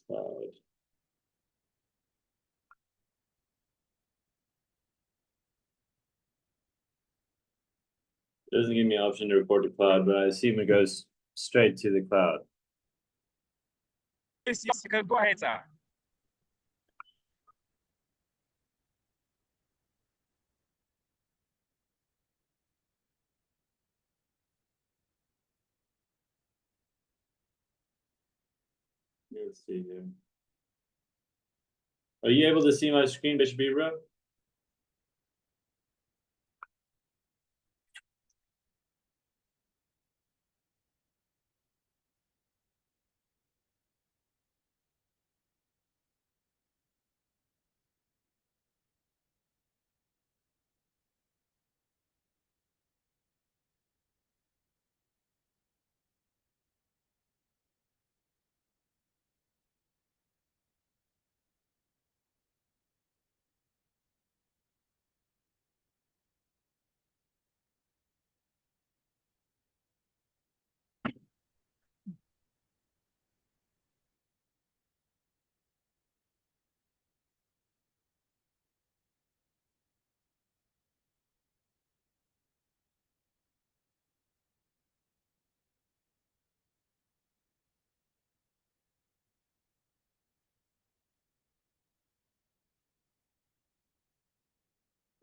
cloud. It doesn't give me an option to report to cloud, but I assume it goes straight to the cloud. Yes, you can go ahead, sir. Let's see here. Are you able to see my screen, Bishop Ebro?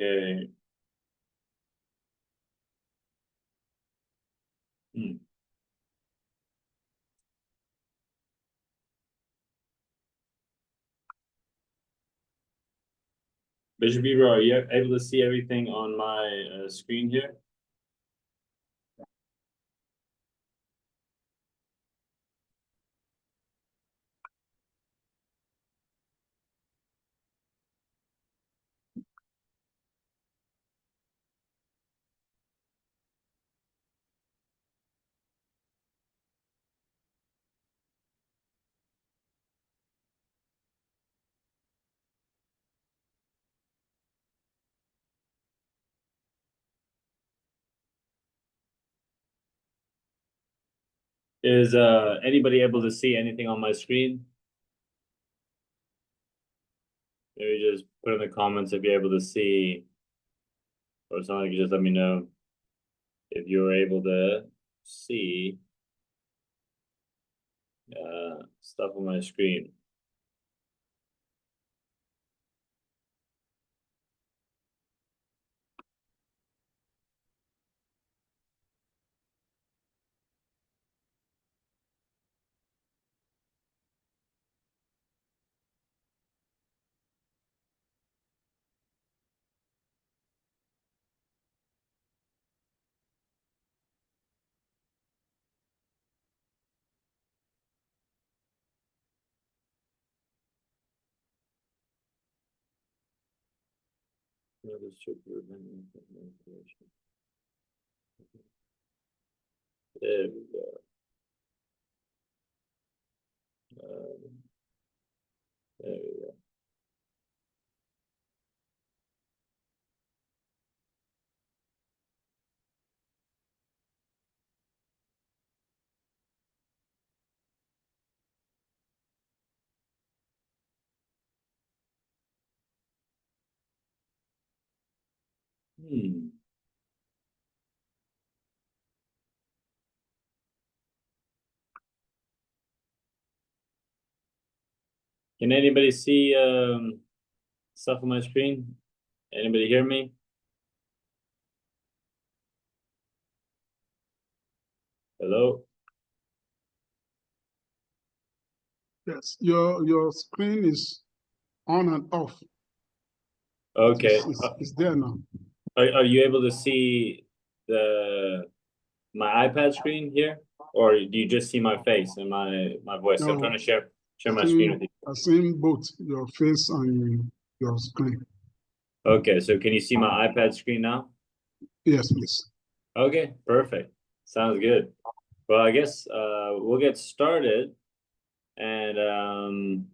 Okay. Bishop Ebro, are you able to see everything on my screen here? Is anybody able to see anything on my screen? Maybe just put in the comments if you're able to see, or something. Just let me know if you're able to see stuff on my screen. There we go. There we go. Can anybody see stuff on my screen? Anybody hear me? Hello? Yes, your screen is on and off. Okay. It's there now. Are you able to see my iPad screen here, or do you just see my face and my voice? So I'm trying to share my screen with you. I've seen both your face and your screen. Okay, so can you see my iPad screen now? Yes, please. Okay, perfect. Sounds good. Well, I guess we'll get started, and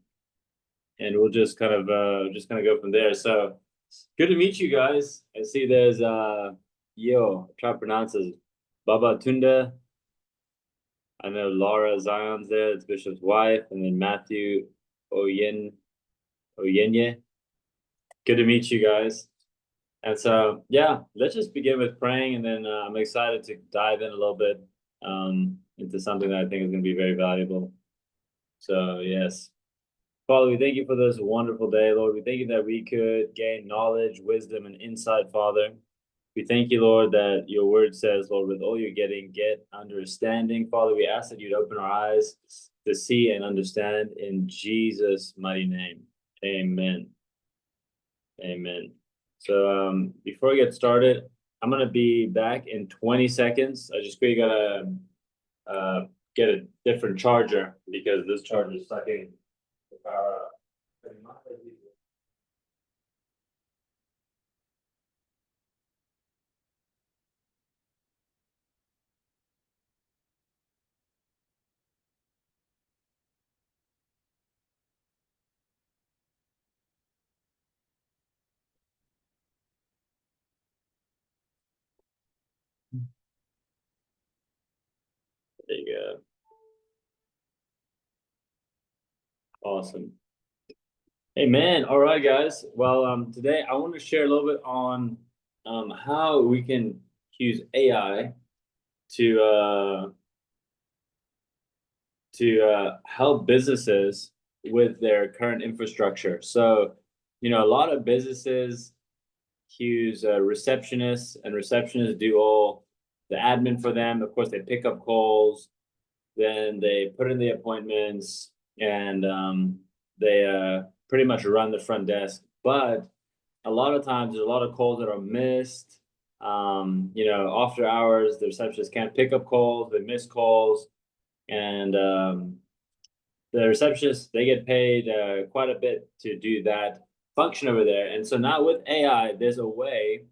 we'll just kind of go from there. So good to meet you guys. I see there's try to pronounce it, Baba Tunda. I know Laura Zion's there, it's Bishop's wife, and then Matthew Oyen Oyenye. Good to meet you guys. And so, yeah, let's just begin with praying, and then I'm excited to dive in a little bit into something that I think is going to be very valuable. So, yes. Father, we thank you for this wonderful day, Lord. We thank you that we could gain knowledge, wisdom, and insight, Father. We thank you, Lord, that your word says, Lord, with all you're getting, get understanding. Father, we ask that you'd open our eyes to see and understand in Jesus' mighty name. Amen. Amen. So before I get started, I'm gonna be back in 20 seconds. I just quickly gotta get a different charger because this charger is sucking the power out. There you go. Awesome. Hey man, all right guys. Well, today I want to share a little bit on how we can use AI to help businesses with their current infrastructure. So, a lot of businesses use receptionists, and receptionists do all the admin for them. Of course, they pick up calls, then they put in the appointments, and they pretty much run the front desk. But a lot of times, there's a lot of calls that are missed. After hours, the receptionists can't pick up calls, they miss calls, and the receptionists, they get paid quite a bit to do that function over there. And so now with AI, there's a way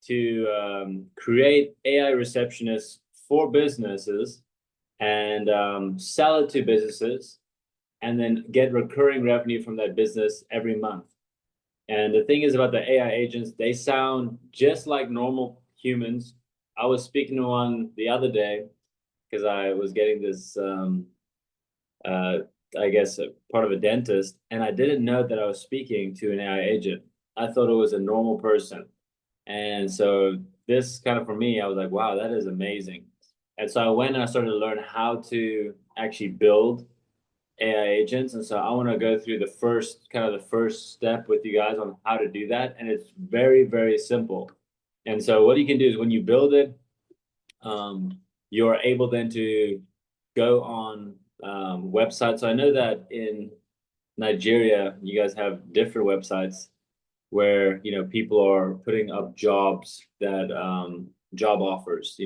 to create AI receptionists for businesses and sell it to businesses and then get recurring revenue from that business every month. And the thing is about the AI agents, they sound just like normal humans. I was speaking to one the other day because I was getting this uh, I guess, part of a dentist, and I didn't know that I was speaking to an AI agent. I thought it was a normal person. And so this kind of, for me, I was like, wow, that is amazing. And so I went and I started to learn how to actually build AI agents. And so I want to go through the first step with you guys on how to do that. And it's very, very simple. And so what you can do is when you build it, you're able then to go on websites. So I know that in Nigeria, you guys have different websites where people are putting up jobs that job offers.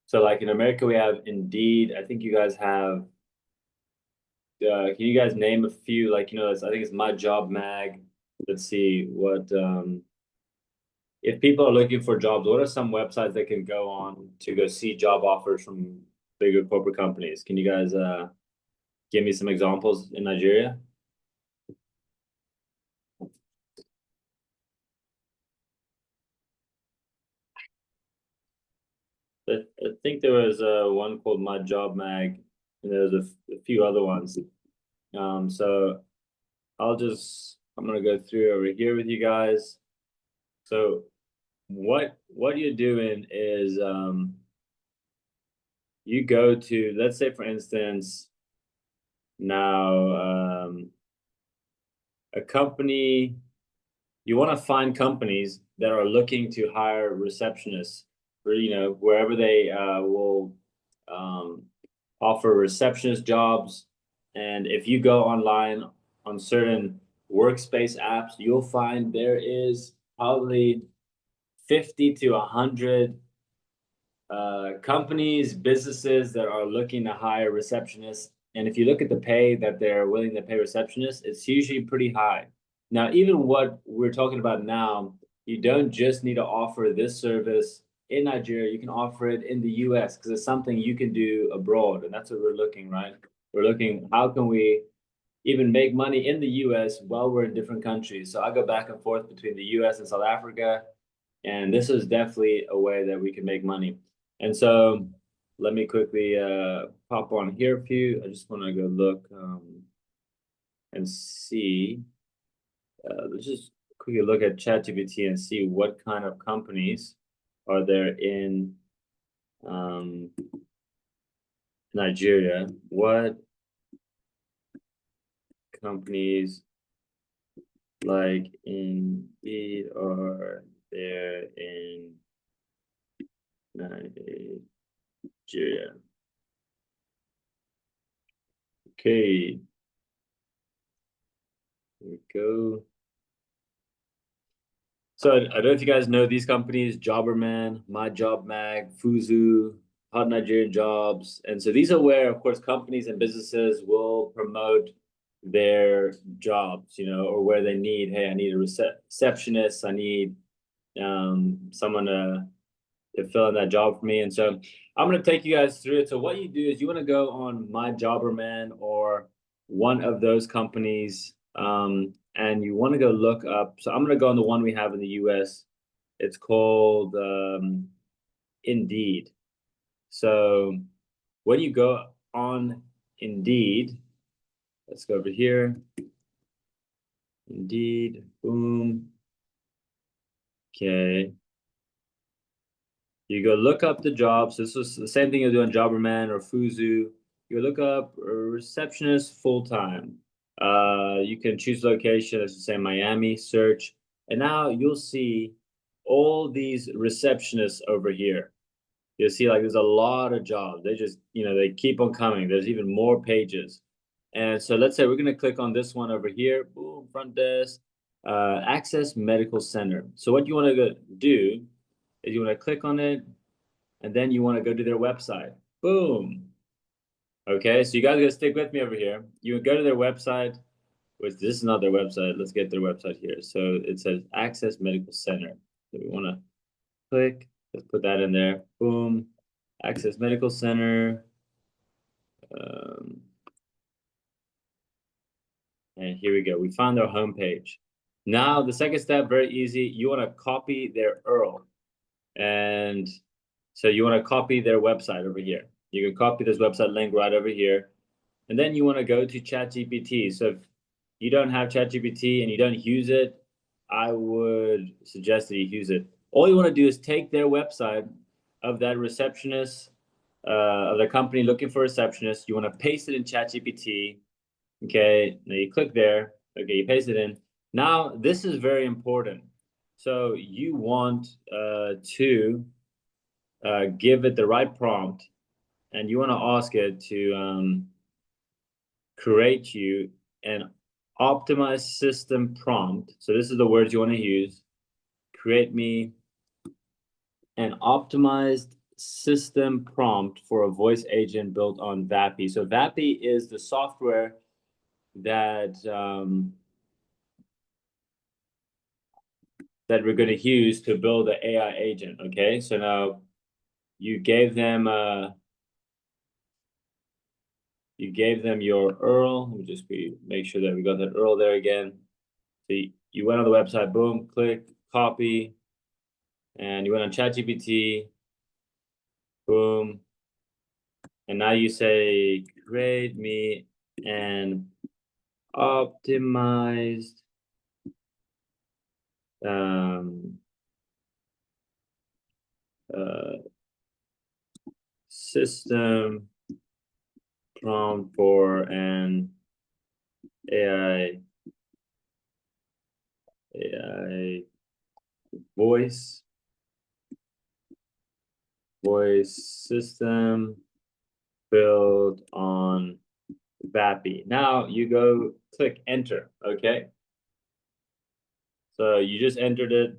So like in America, we have Indeed. I think you guys have. Can you guys name a few? Like I think it's My Job Mag. Let's see what if people are looking for jobs. What are some websites they can go on to go see job offers from bigger corporate companies? Can you guys give me some examples in Nigeria? I think there was one called My Job Mag, and there's a few other ones. So I'm gonna go through over here with you guys. So what you're doing is you go to, let's say for instance, now a company, you want to find companies that are looking to hire receptionists for wherever they will um, offer receptionist jobs. And if you go online on certain workspace apps, you'll find there is probably 50 to 100 companies, businesses that are looking to hire receptionists. And if you look at the pay that they're willing to pay receptionists, it's usually pretty high. Now, even what we're talking about now, you don't just need to offer this service in Nigeria, you can offer it in the US because it's something you can do abroad. And that's what we're looking, right? We're looking, how can we even make money in the US while we're in different countries? So I go back and forth between the US and South Africa. And this is definitely a way that we can make money. And so let me quickly pop on here for you. I just want to go look. and see. Let's just quickly look at ChatGPT and see what kind of companies are there in Nigeria. What companies like Indeed are there in Nigeria? Okay, here we go. So I don't know if you guys know these companies: Jobberman, My Job Mag, Fuzu, Hot Nigerian Jobs. And so these are where, of course, companies and businesses will promote their jobs, or where they need, hey, I need a receptionist, I need someone to fill in that job for me. And so I'm going to take you guys through it. So what you do is you want to go on My Jobberman or one of those companies, and you want to go look up. So I'm going to go on the one we have in the US. It's called Indeed. So when you go on Indeed, let's go over here. Indeed, boom. Okay. You go look up the jobs. This was the same thing you do on Jobberman or Fuzu. You look up a receptionist full-time. You can choose location, let's just say Miami, search. And now you'll see all these receptionists over here. You'll see like there's a lot of jobs. They just, they keep on coming. There's even more pages. And so let's say we're going to click on this one over here. Boom, front desk, Access Medical Center. So what you want to do is you want to click on it, and then you want to go to their website. Boom. Okay, so you guys got to stick with me over here. You go to their website, which this is not their website. Let's get their website here. So it says Access Medical Center. So we want to click. Let's put that in there. Boom. Access Medical Center. And here we go. We found their homepage. Now, the second step, very easy. You want to copy their URL. And so you want to copy their website over here. You can copy this website link right over here. And then you want to go to ChatGPT. So if you don't have ChatGPT and you don't use it, I would suggest that you use it. All you want to do is take their website of that receptionist, of the company looking for a receptionist. You want to paste it in ChatGPT. Okay, now you click there. Okay, you paste it in. Now, this is very important. So you want to give it the right prompt, and you want to ask it to create you an optimized system prompt. So this is the words you want to use. Create me an optimized system prompt for a voice agent built on Vappy. So Vappy is the software that that we're going to use to build the AI agent. Okay, so now you gave them your URL. Let me just make sure that we got that URL there again. So you went on the website, boom, click, copy, and you went on ChatGPT, boom, and now you say, create me an optimized system prompt for an AI voice system built on Vappy. Now you go click enter, okay? So you just entered it,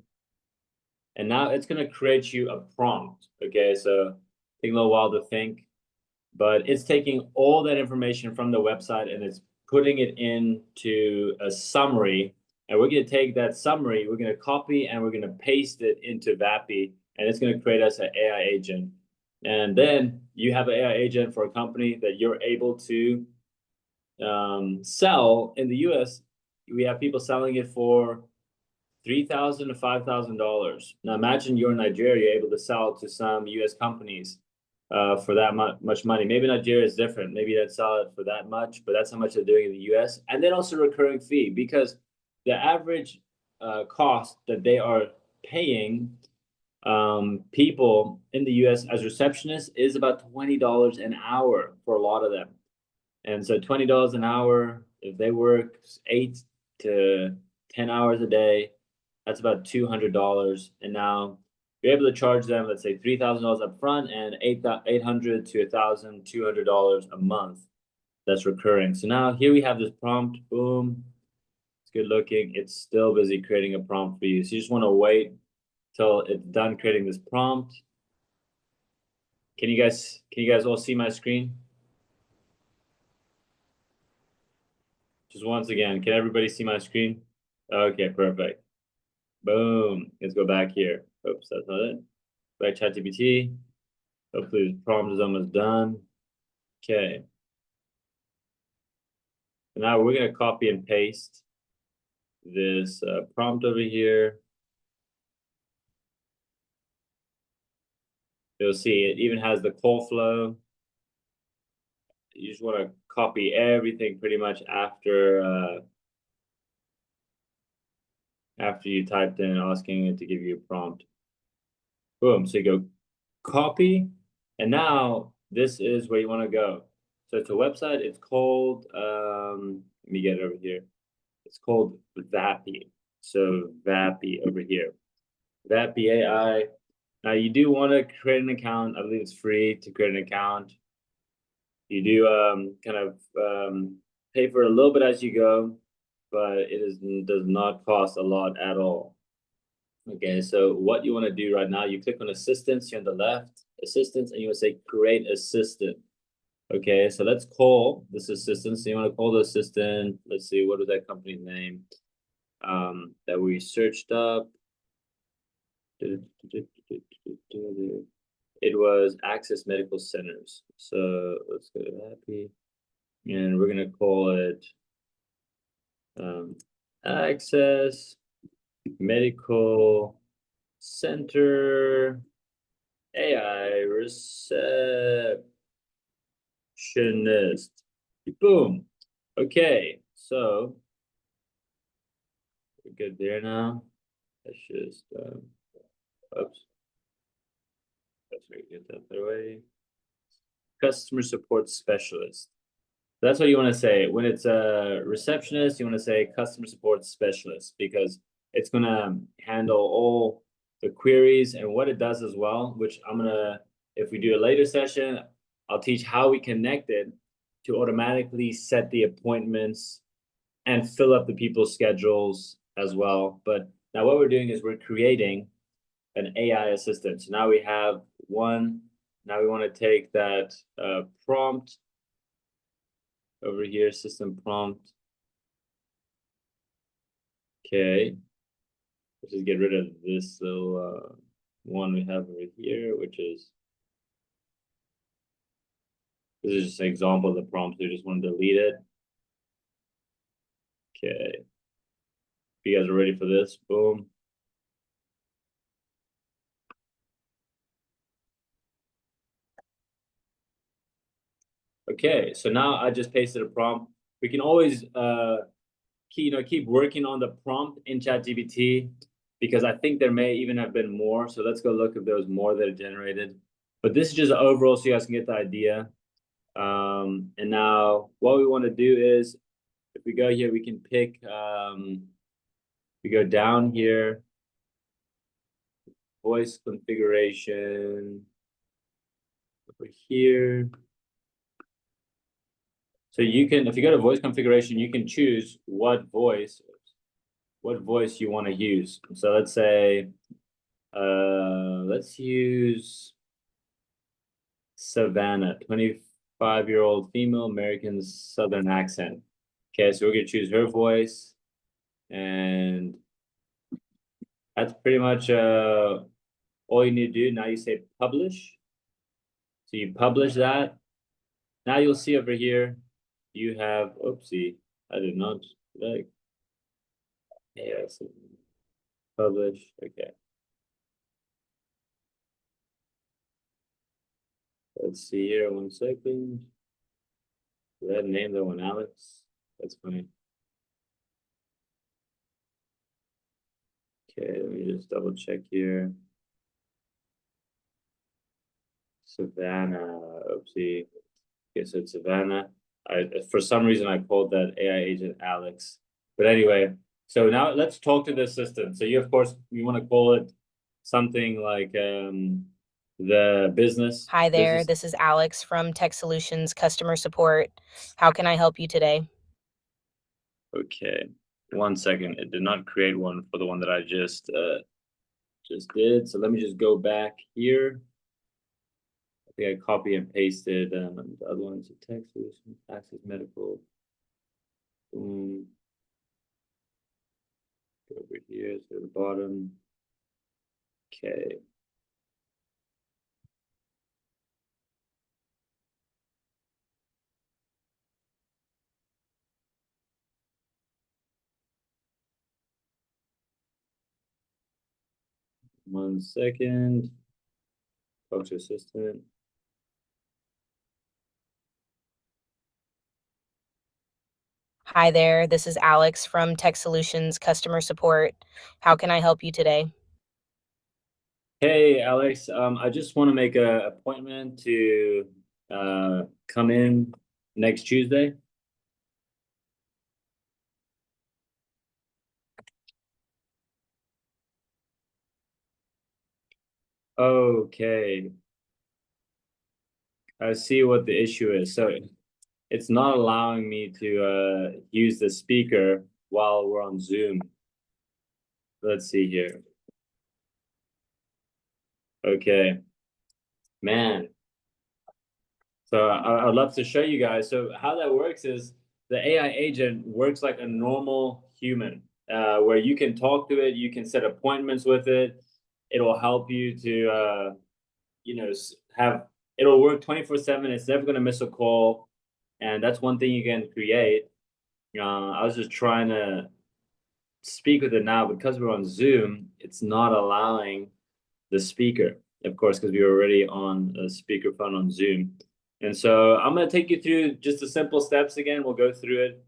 and now it's gonna create you a prompt, okay? So take a little while to think, but it's taking all that information from the website and it's putting it into a summary. And we're gonna take that summary, we're gonna copy and we're gonna paste it into Vappy, and it's gonna create us an AI agent. And then you have an AI agent for a company that you're able to sell in the US. We have people selling it for $3,000 to $5,000. Now imagine you're in Nigeria able to sell to some US companies for that much money. Maybe Nigeria is different. Maybe they'd sell it for that much, but that's how much they're doing in the US. And then also recurring fee, because the average cost that they are paying people in the US as receptionists is about $20 an hour for a lot of them. And so $20 an hour, if they work 8 to 10 hours a day, that's about $200. And now you're able to charge them, let's say $3,000 up front and $800 to $1,200 a month. That's recurring. So now here we have this prompt. Boom. It's good looking. It's still busy creating a prompt for you. So you just want to wait till it's done creating this prompt. Can you guys all see my screen? Just once again, can everybody see my screen? Okay, perfect. Boom. Let's go back here. Oops, that's not it. Back ChatGPT. Hopefully the prompt is almost done. Okay. So now we're gonna copy and paste this prompt over here. You'll see it even has the call flow. You just want to copy everything pretty much after you typed in asking it to give you a prompt. Boom. So you go copy, and now this is where you want to go. So it's a website. It's called let me get it over here. It's called Vappy. So Vappy over here. Vappy AI. Now you do want to create an account. I believe it's free to create an account. You do kind of pay for it a little bit as you go, but does not cost a lot at all. Okay, so what you want to do right now, you click on assistance here on the left, assistance, and you want to say create assistant. Okay, so let's call this assistant. So you want to call the assistant. Let's see, what is that company's name that we searched up? It was Access Medical Centers. So let's go to Happy, and we're gonna call it Access Medical Center AI Receptionist. Boom. Okay, so we're good there now. Let's just oops. Let's get that away. Customer support specialist. That's what you want to say. When it's a receptionist, you want to say customer support specialist, because it's going to handle all the queries and what it does as well, which I'm going to, if we do a later session, I'll teach how we connect it to automatically set the appointments and fill up the people's schedules as well. But now what we're doing is we're creating an AI assistant. So now we have one. Now we want to take that prompt over here, system prompt. Okay. Let's just get rid of this little one we have over here, which is, this is just an example of the prompt. We just want to delete it. Okay. If you guys are ready for this, boom. Okay, so now I just pasted a prompt. We can always keep working on the prompt in ChatGPT, because I think there may even have been more. So let's go look if there was more that are generated. But this is just overall so you guys can get the idea. And now what we want to do is, if we go here, we can pick, we go down here, voice configuration, over here. So you can, if you go to voice configuration, you can choose what voice you want to use. So let's say, let's use Savannah, 25-year-old female, American Southern accent. Okay, so we're gonna choose her voice, and that's pretty much all you need to do. Now you say publish. So you publish that. Now you'll see over here, you have, oopsie, I did not like, yes, publish, okay. Let's see here, 1 second. Did I name that one Alex? That's funny. Okay, let me just double check here. Savannah, oopsie. Okay, so it's Savannah. For some reason I called that AI agent Alex. But anyway, so now let's talk to the assistant. So you, of course, you want to call it something like the business. Hi there, this is Alex from Tech Solutions Customer Support. How can I help you today? Okay, 1 second. It did not create one for the one that I just did. So let me just go back here. I think I copy and pasted the other ones. Tech Solutions, Access Medical. Boom. Go over here to the bottom. Okay. One second. Talk to assistant. Hi there, this is Alex from Tech Solutions Customer Support. How can I help you today? Hey, Alex. I just want to make an appointment to come in next Tuesday. Okay. I see what the issue is. So it's not allowing me to use the speaker while we're on Zoom. Let's see here. Okay. Man. So I'd love to show you guys. So how that works is the AI agent works like a normal human, where you can talk to it, you can set appointments with it. It'll help you to, it'll work 24/7. It's never going to miss a call. And that's one thing you can create. I was just trying to speak with it now because we're on Zoom. It's not allowing the speaker, of course, because we were already on a speakerphone on Zoom. And so I'm going to take you through just the simple steps again. We'll go through it.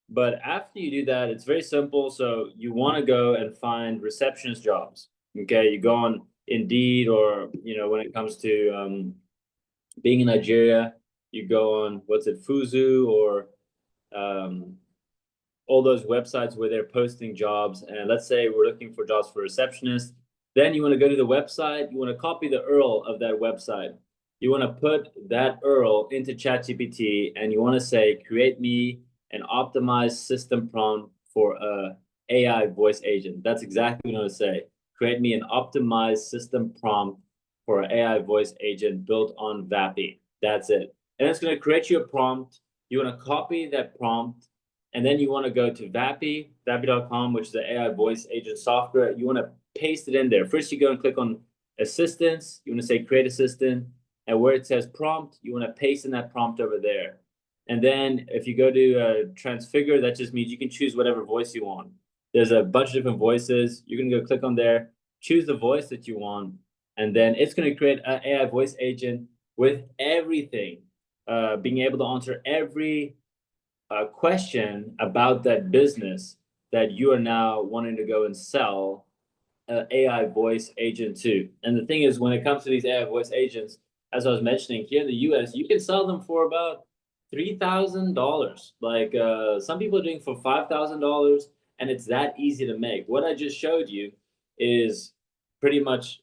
But after you do that, it's very simple. So you want to go and find receptionist jobs. Okay, you go on Indeed, or when it comes to being in Nigeria, you go on Fuzu, or all those websites where they're posting jobs. And let's say we're looking for jobs for receptionists. Then you want to go to the website. You want to copy the URL of that website. You want to put that URL into ChatGPT, and you want to say, create me an optimized system prompt for a AI voice agent. That's exactly what you want to say. Create me an optimized system prompt for an AI voice agent built on VAPI. That's it. And it's going to create you a prompt. You want to copy that prompt, and then you want to go to vapi.com, which is the AI voice agent software. You want to paste it in there. First, you go and click on assistants. You want to say create assistant. And where it says prompt, you want to paste in that prompt over there. And then if you go to transfigure, that just means you can choose whatever voice you want. There's a bunch of different voices. You're going to go click on there, choose the voice that you want, and then it's going to create an AI voice agent with everything, being able to answer every question about that business that you are now wanting to go and sell an AI voice agent to. And the thing is, when it comes to these AI voice agents, as I was mentioning, here in the US, you can sell them for about $3,000. Like some people are doing for $5,000, and it's that easy to make. What I just showed you is pretty much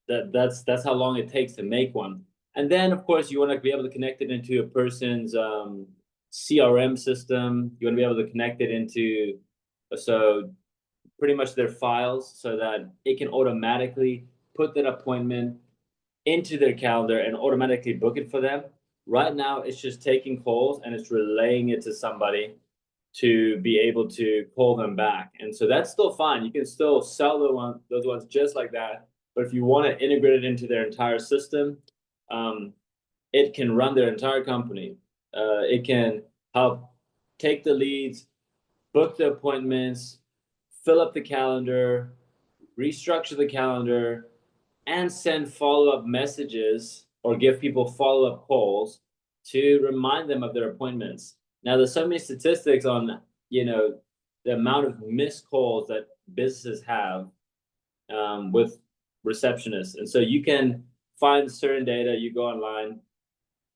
that's how long it takes to make one. And then, of course, you want to be able to connect it into a person's CRM system. You want to be able to connect it into pretty much their files, so that it can automatically put that appointment into their calendar and automatically book it for them. Right now, it's just taking calls and it's relaying it to somebody to be able to call them back. And so that's still fine. You can still sell those ones just like that. But if you want to integrate it into their entire system, it can run their entire company. It can help take the leads, book the appointments, fill up the calendar, restructure the calendar, and send follow-up messages or give people follow-up calls to remind them of their appointments. Now, there's so many statistics on, the amount of missed calls that businesses have with receptionists. And so you can find certain data, you go online,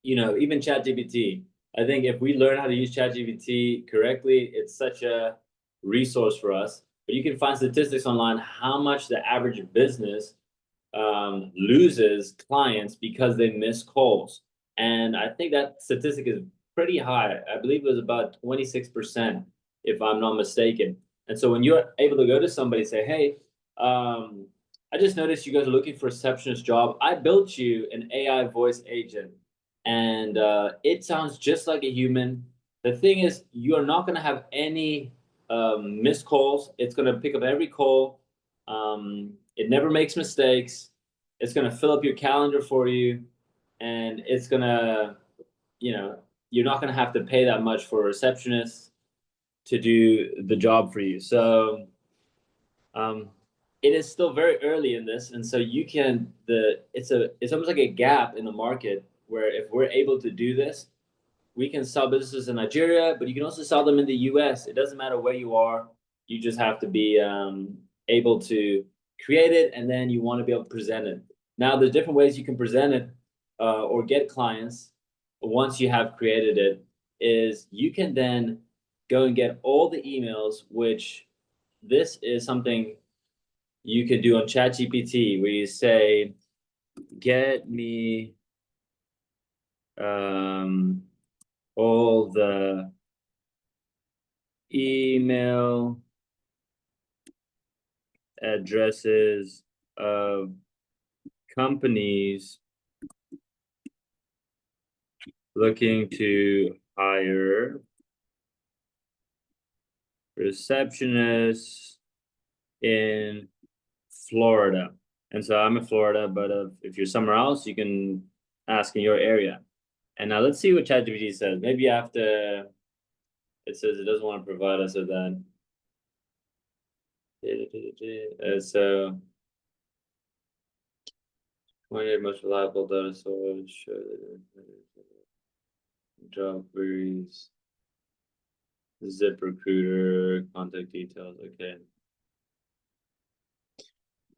even ChatGPT. I think if we learn how to use ChatGPT correctly, it's such a resource for us. But you can find statistics online how much the average business loses clients because they miss calls. And I think that statistic is pretty high. I believe it was about 26%, if I'm not mistaken. And so when you're able to go to somebody and say, hey, I just noticed you guys are looking for a receptionist job. I built you an AI voice agent, and it sounds just like a human. The thing is, you're not going to have any missed calls. It's going to pick up every call. It never makes mistakes. It's going to fill up your calendar for you, and it's going to, you're not going to have to pay that much for a receptionist to do the job for you. So it is still very early in this, and so you can it's almost like a gap in the market where if we're able to do this, we can sell businesses in Nigeria, but you can also sell them in the US. It doesn't matter where you are. You just have to be able to create it, and then you want to be able to present it. Now, there's different ways you can present it or get clients once you have created it, is you can then go and get all the emails, which this is something you could do on ChatGPT, where you say, get me all the email addresses of companies looking to hire receptionists in Florida. And so I'm in Florida, but if you're somewhere else, you can ask in your area. And now let's see what ChatGPT says. Maybe after it says it doesn't want to provide us with that. So, 28 most reliable data source, job queries, ZipRecruiter, contact details. Okay.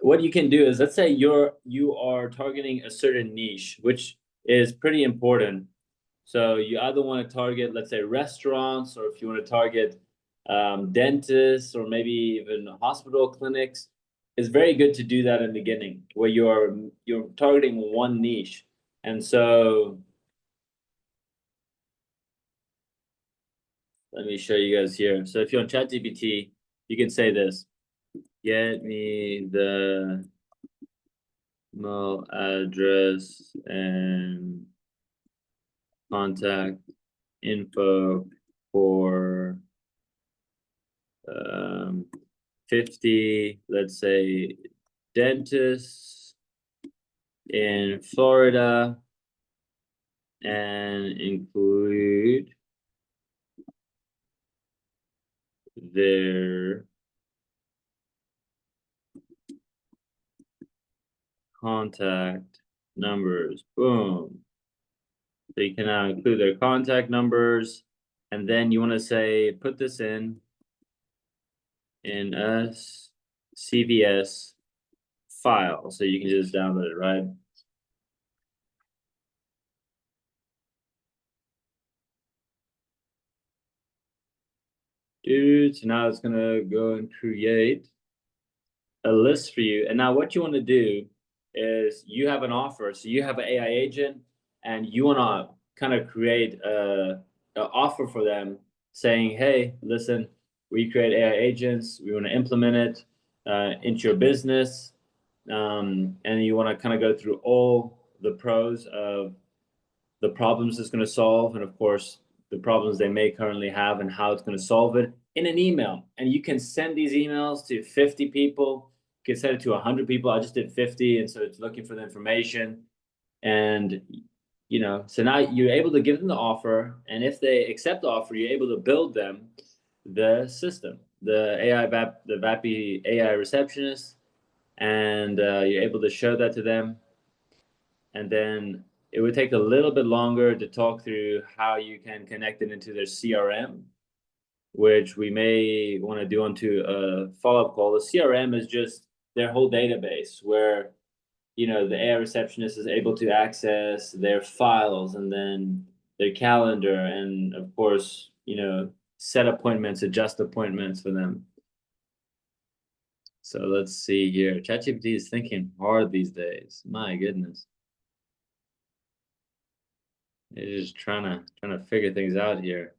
What you can do is, let's say you are targeting a certain niche, which is pretty important. So you either want to target, let's say, restaurants, or if you want to target dentists, or maybe even hospital clinics. It's very good to do that in the beginning, where you're targeting one niche. And so let me show you guys here. So if you're on ChatGPT, you can say this: get me the email address and contact info for 50, let's say, dentists in Florida, and include their contact numbers. Boom. So you can now include their contact numbers, and then you want to say, put this in a CVS file, so you can just download it, right? Dude, so now it's gonna go and create a list for you. And now what you want to do is, you have an offer. So you have an AI agent, and you want to kind of create an offer for them, saying, hey, listen, we create AI agents. We want to implement it into your business. And you want to kind of go through all the pros of the problems it's going to solve, and of course, the problems they may currently have and how it's going to solve it, in an email. And you can send these emails to 50 people. You can send it to 100 people. I just did 50, and so it's looking for the information. And so now you're able to give them the offer, and if they accept the offer, you're able to build them the system, the VAPI AI receptionist, and you're able to show that to them. And then it would take a little bit longer to talk through how you can connect it into their CRM, which we may want to do onto a follow-up call. The CRM is just their whole database where, you know, the AI receptionist is able to access their files and then their calendar and, of course, you know, set appointments, adjust appointments for them. So let's see here. ChatGPT is thinking hard these days. My goodness. It's just trying to figure things out here.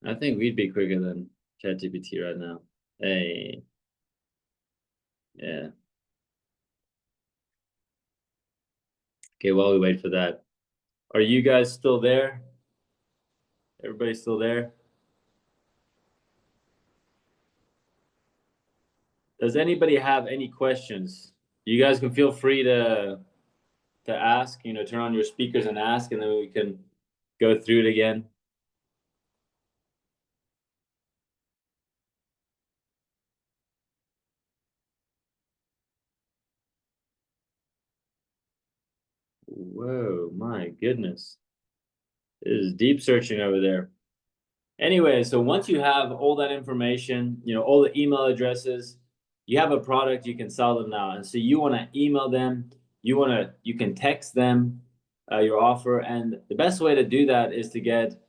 I think we'd be quicker than ChatGPT right now. Hey. Yeah. Okay, while we wait for that. Are you guys still there? Everybody still there? Does anybody have any questions? You guys can feel free to ask, you know, turn on your speakers and ask, and then we can go through it again. Whoa, my goodness. It is deep searching over there. Anyway, so once you have all that information, you know, all the email addresses, you have a product, you can sell them now. And so you want to email them, you can text them your offer. And the best way to do that is to get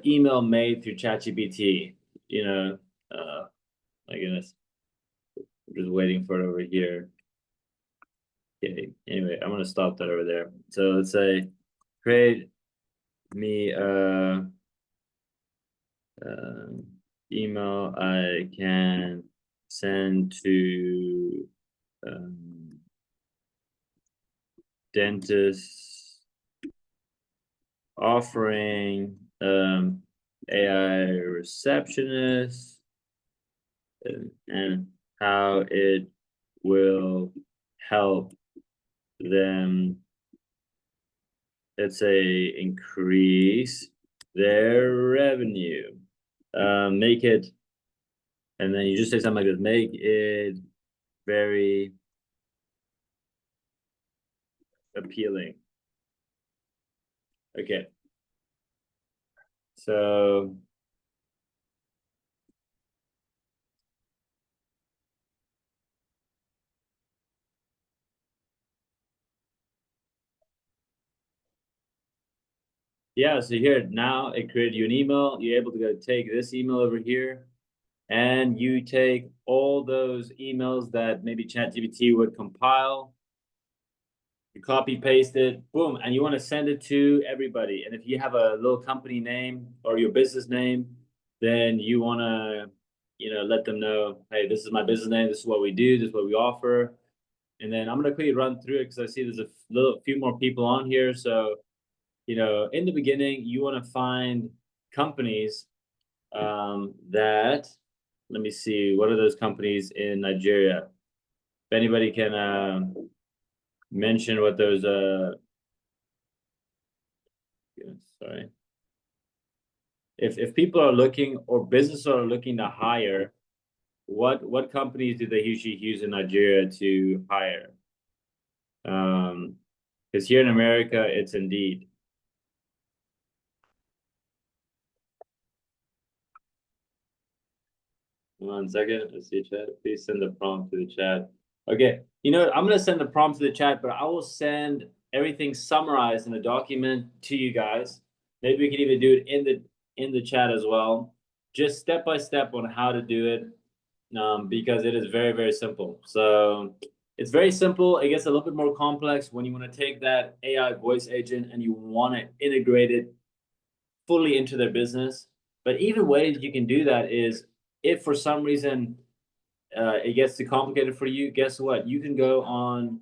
email made through ChatGPT. You know, my goodness, I'm just waiting for it over here. Okay, anyway, I'm gonna stop that over there. So let's say, create me email I can send to dentists offering AI receptionist and how it will help them, let's say, increase their revenue. Make it, and then you just say something like this, make it very appealing. Okay. So yeah, so here now it created you an email. You're able to go take this email over here, and you take all those emails that maybe ChatGPT would compile. You copy paste it, boom, and you want to send it to everybody. And if you have a little company name or your business name, then you want to, you know, let them know, hey, this is my business name. This is what we do. This is what we offer. And then I'm gonna quickly run through it because I see there's a few more people on here. So, you know, in the beginning, you want to find companies that, let me see, what are those companies in Nigeria? If anybody can mention what those sorry. If people are looking or businesses are looking to hire, what companies do they usually use in Nigeria to hire? Because here in America, it's Indeed. One second, let's see chat. Please send the prompt to the chat. Okay, you know, I'm gonna send the prompt to the chat, but I will send everything summarized in a document to you guys. Maybe we can even do it in the chat as well, just step by step on how to do it, because it is very, very simple. So it's very simple. It gets a little bit more complex when you want to take that AI voice agent and you want to integrate it fully into their business. But even ways you can do that is, if for some reason it gets too complicated for you, guess what? You can go on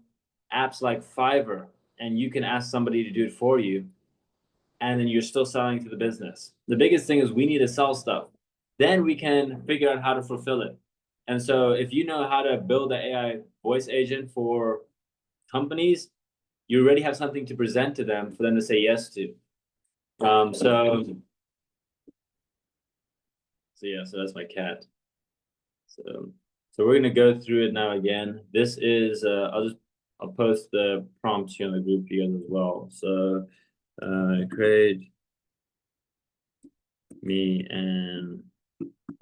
apps like Fiverr and you can ask somebody to do it for you, and then you're still selling to the business. The biggest thing is we need to sell stuff. Then we can figure out how to fulfill it. And so if you know how to build an AI voice agent for companies, you already have something to present to them for them to say yes to. So yeah, so that's my cat. So So we're gonna go through it now again. This is I'll post the prompts here in the group for you guys as well. So create me and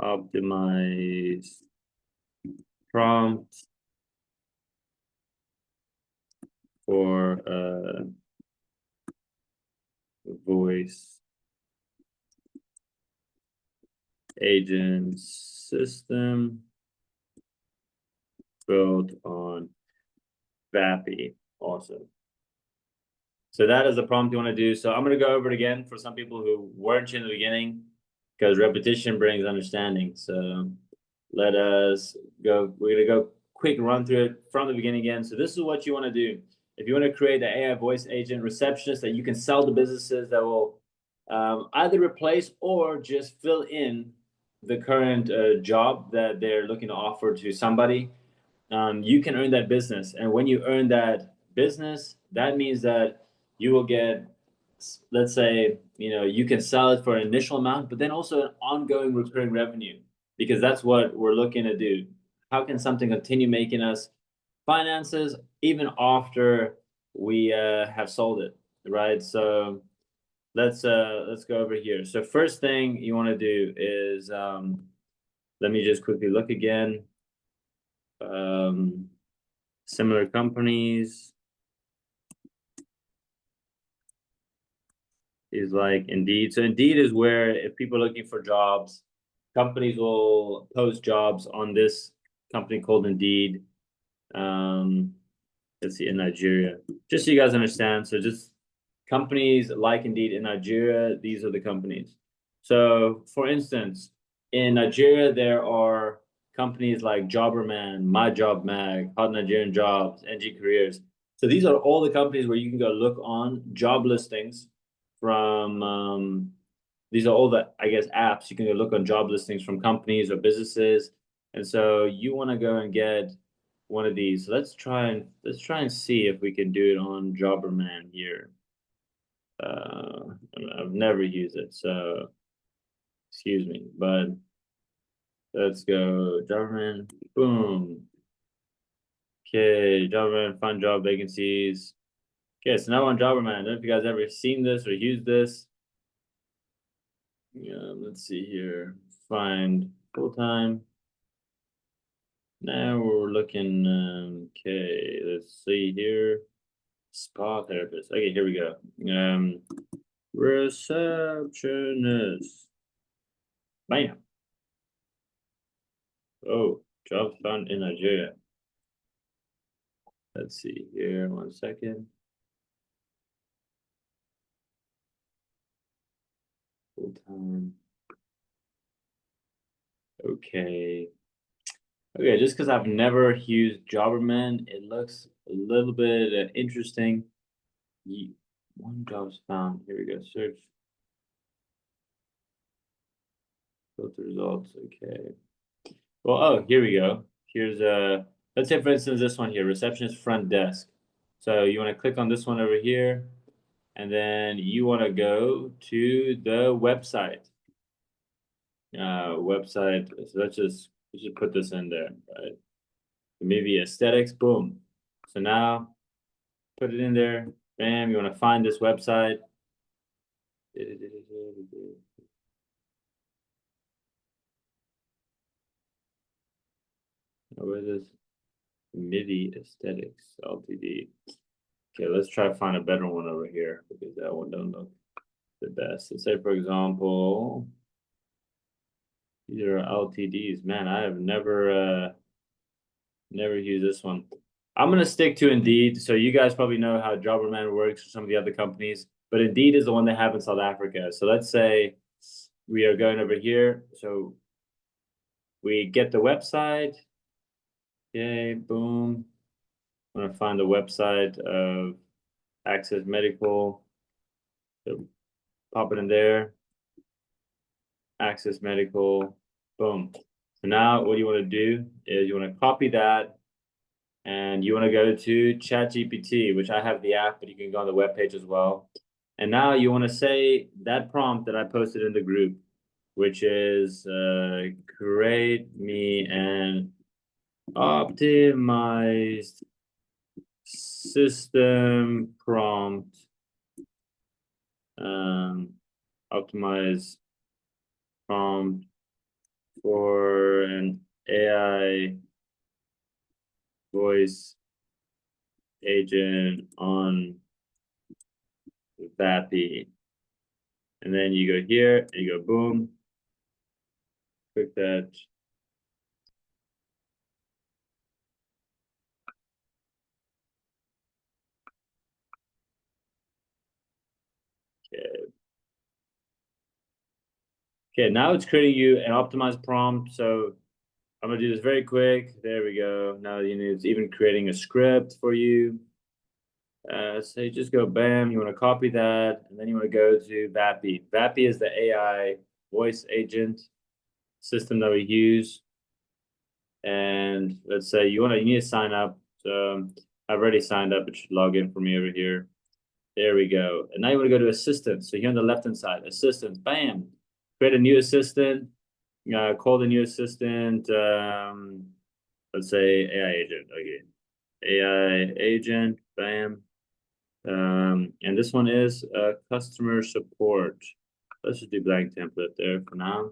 optimize prompt for voice agent system built on Vappy. Awesome. So that is the prompt you want to do. So I'm going to go over it again for some people who weren't here in the beginning, because repetition brings understanding. So let us go. We're going to go quick run through it from the beginning again. So this is what you want to do. If you want to create an AI voice agent receptionist that you can sell to businesses that will either replace or just fill in the current job that they're looking to offer to somebody, you can earn that business. And when you earn that business, that means that you will get, let's say, you can sell it for an initial amount, but then also an ongoing recurring revenue, because that's what we're looking to do. How can something continue making us finances even after we have sold it, right? So let's go over here. So first thing you want to do is let me just quickly look again. Similar companies is like Indeed. So Indeed is where, if people are looking for jobs, companies will post jobs on this company called Indeed. Let's see, in Nigeria, just so you guys understand. So just companies like Indeed in Nigeria, these are the companies. So for instance, in Nigeria, there are companies like Jobberman, My Job Mag, Hot Nigerian Jobs, NG Careers. So these are all the companies where you can go look on job listings from, these are all the, I guess, apps. You can go look on job listings from companies or businesses. And so you want to go and get one of these. So let's try and see if we can do it on Jobberman here. I've never used it, so excuse me, but let's go Jobberman. Boom. Okay, Jobberman, find job vacancies. Okay, so now on Jobberman. I don't know if you guys ever seen this or used this. Yeah, let's see here. Find full-time. Now we're looking, okay, let's see here. Spa therapist. Okay, here we go. Receptionist. Bam. Oh, job found in Nigeria. Let's see here, 1 second. Full time. Okay. Okay, just because I've never used Jobberman, it looks a little bit interesting. One job's found. Here we go. Search. Filter results. Okay. Well, oh, here we go. Here's let's say for instance this one here, receptionist front desk. So you want to click on this one over here, and then you want to go to the website. Website. So let's just put this in there, right? Maybe aesthetics. Boom. So now put it in there. Bam. You want to find this website. Where is this? MIDI Aesthetics Ltd. Okay, let's try to find a better one over here, because that one don't look the best. Let's say, for example, these are LTDs. Man, I have never used this one. I'm gonna stick to Indeed. So you guys probably know how Jobberman works for some of the other companies, but Indeed is the one they have in South Africa. So let's say we are going over here. So we get the website. Okay, boom. I'm gonna find the website of Access Medical. So pop it in there. Access Medical. Boom. So now what you want to do is you want to copy that, and you want to go to ChatGPT, which I have the app, but you can go on the webpage as well. And now you want to say that prompt that I posted in the group, which is create me an Optimized system prompt. Optimize prompt for an AI voice agent on Vappy. And then you go here and you go boom. Click that. Okay. Okay, now it's creating you an optimized prompt. So I'm gonna do this very quick. There we go. Now it's even creating a script for you. So you just go bam, you want to copy that, and then you want to go to Vappy. Vappy is the AI voice agent system that we use. And let's say you need to sign up. So I've already signed up. It should log in for me over here. There we go. And now you want to go to assistant. So here on the left-hand side, assistant, bam. Create a new assistant. Call the new assistant. Let's say AI agent. Okay. AI agent, bam. And this one is customer support. Let's just do blank template there for now.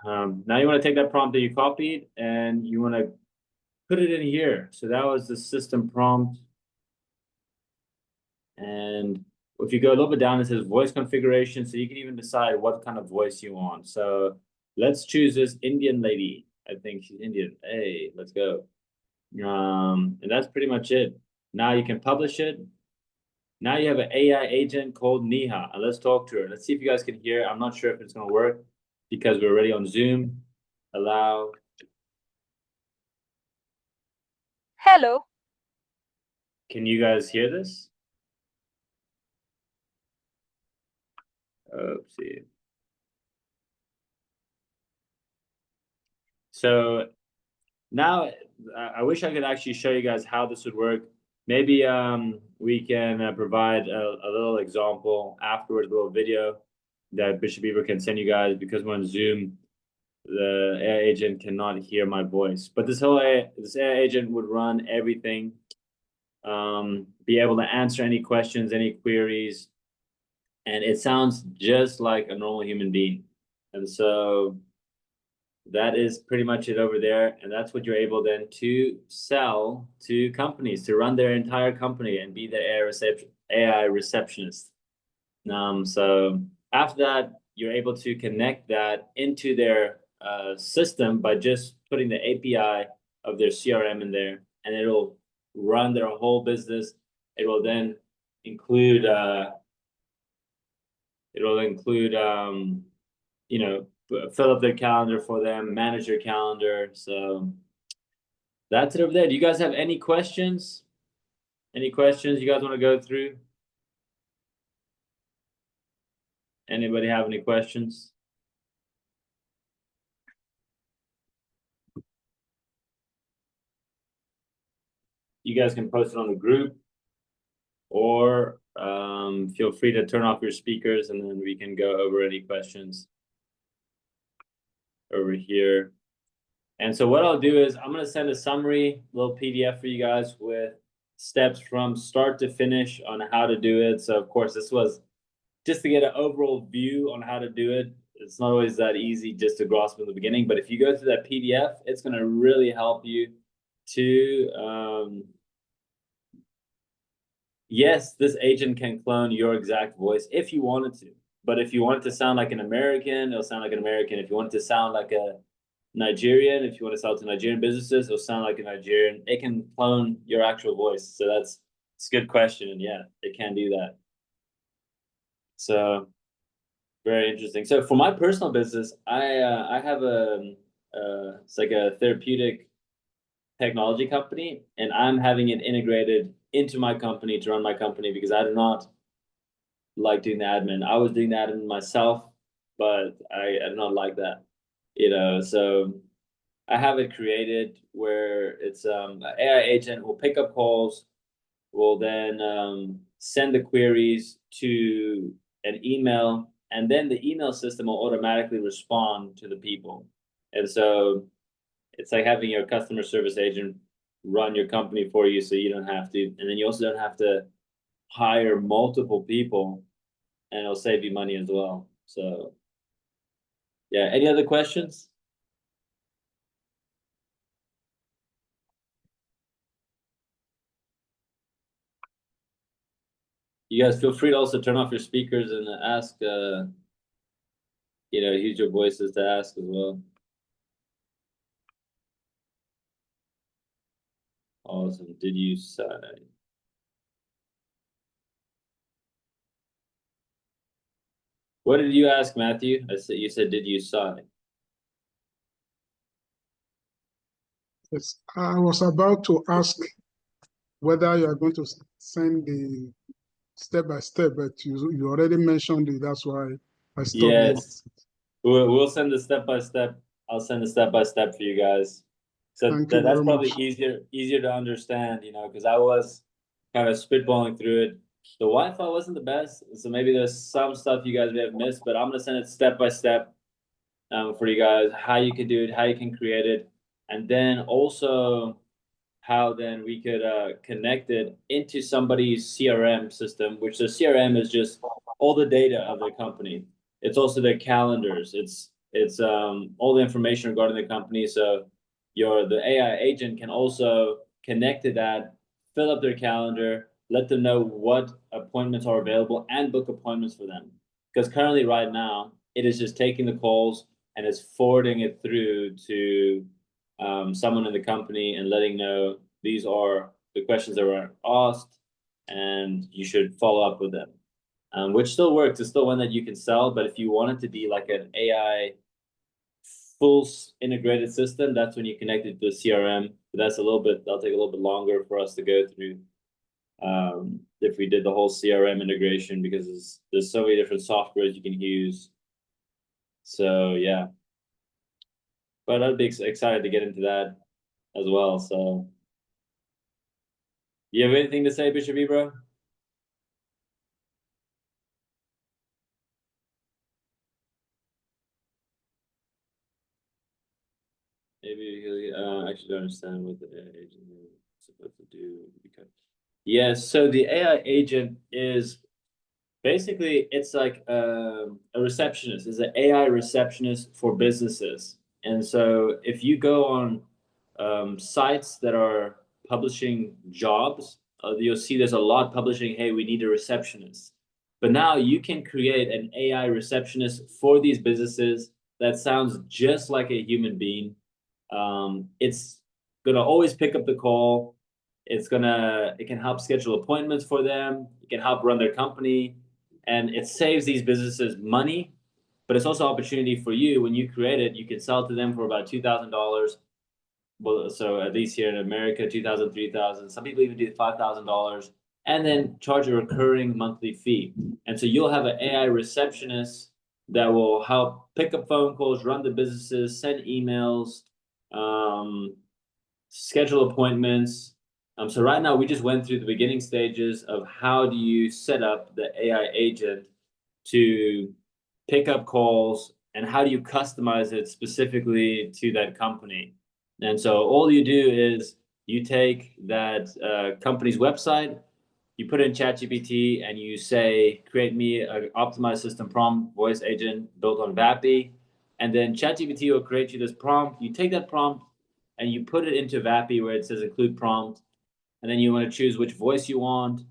Now you want to take that prompt that you copied and you want to put it in here. So that was the system prompt. And if you go a little bit down, it says voice configuration. So you can even decide what kind of voice you want. So let's choose this Indian lady. I think she's Indian. Hey, let's go. And that's pretty much it. Now you can publish it. Now you have an AI agent called Neha, and let's talk to her. Let's see if you guys can hear. I'm not sure if it's going to work because we're already on Zoom. Allow. Hello. Can you guys hear this? Oopsie. So now I wish I could actually show you guys how this would work. Maybe we can provide a little example afterwards, a little video that Bishop Beaver can send you guys because we're on Zoom. The AI agent cannot hear my voice, but this AI agent would run everything, be able to answer any questions, any queries, and it sounds just like a normal human being. And so that is pretty much it over there. And that's what you're able then to sell to companies, to run their entire company and be their AI receptionist. So after that, you're able to connect that into their system by just putting the API of their CRM in there, and it'll run their whole business. It will then include, fill up their calendar for them, manage their calendar. So that's it over there. Do you guys have any questions? Any questions you guys want to go through? Anybody have any questions? You guys can post it on the group, or feel free to turn off your speakers and then we can go over any questions over here. And so what I'll do is I'm going to send a summary, little PDF for you guys with steps from start to finish on how to do it. So of course, this was just to get an overall view on how to do it. It's not always that easy just to grasp in the beginning, but if you go through that PDF, it's going to really help you to, yes, this agent can clone your exact voice if you wanted to. But if you want it to sound like an American, it'll sound like an American. If you want it to sound like a Nigerian, if you want to sell to Nigerian businesses, it'll sound like a Nigerian. It can clone your actual voice. So it's a good question. And yeah, it can do that. So very interesting. So for my personal business, I have it's like a therapeutic technology company, and I'm having it integrated into my company to run my company because I do not like doing the admin. I was doing the admin myself, but I do not like that, so I have it created where it's an AI agent will pick up calls, will then send the queries to an email, and then the email system will automatically respond to the people. And so it's like having your customer service agent run your company for you, so you don't have to, and then you also don't have to hire multiple people, and it'll save you money as well. So yeah, any other questions? You guys feel free to also turn off your speakers and ask, use your voices to ask as well. Awesome. Did you sign? What did you ask, Matthew? You said, did you sign? Yes, I was about to ask whether you are going to send the step by step, but you already mentioned it. That's why I stopped there. Yes. We'll send the step by step. I'll send the step by step for you guys. So Thank you that's very probably much. easier to understand, because I was kind of spitballing through it. The Wi-Fi wasn't the best, so maybe there's some stuff you guys may have missed, but I'm gonna send it step by step for you guys, how you can do it, how you can create it, and then also how then we could connect it into somebody's CRM system, which the CRM is just all the data of their company. It's also their calendars. It's all the information regarding the company. So the AI agent can also connect to that, fill up their calendar, let them know what appointments are available, and book appointments for them. Because currently, right now, it is just taking the calls and is forwarding it through to someone in the company and letting know these are the questions that were asked and you should follow up with them, which still works. It's still one that you can sell, but if you want it to be like an AI full integrated system, that's when you connect it to the CRM. But that'll take a little bit longer for us to go through if we did the whole CRM integration, because there's so many different softwares you can use. So yeah, but I'd be excited to get into that as well. So you have anything to say, Bishop Ebro? Maybe actually don't understand what the AI agent is supposed to do. Yes, so the AI agent is basically, it's like a receptionist. It's an AI receptionist for businesses. And so if you go on sites that are publishing jobs, you'll see there's a lot publishing, hey, we need a receptionist. But now you can create an AI receptionist for these businesses that sounds just like a human being. It's gonna always pick up the call. It can help schedule appointments for them. It can help run their company, and it saves these businesses money. But it's also opportunity for you. When you create it, you can sell to them for about $2,000. Well, so at least here in America, 2,000, 3,000. Some people even do $5,000, and then charge a recurring monthly fee. And so you'll have an AI receptionist that will help pick up phone calls, run the businesses, send emails, schedule appointments. So right now we just went through the beginning stages of how do you set up the AI agent to pick up calls, and how do you customize it specifically to that company. And so all you do is you take that company's website, you put in ChatGPT, and you say, create me an optimized system prompt voice agent built on VAPI. And then ChatGPT will create you this prompt. You take that prompt and you put it into VAPI where it says include prompt. And then you want to choose which voice you want.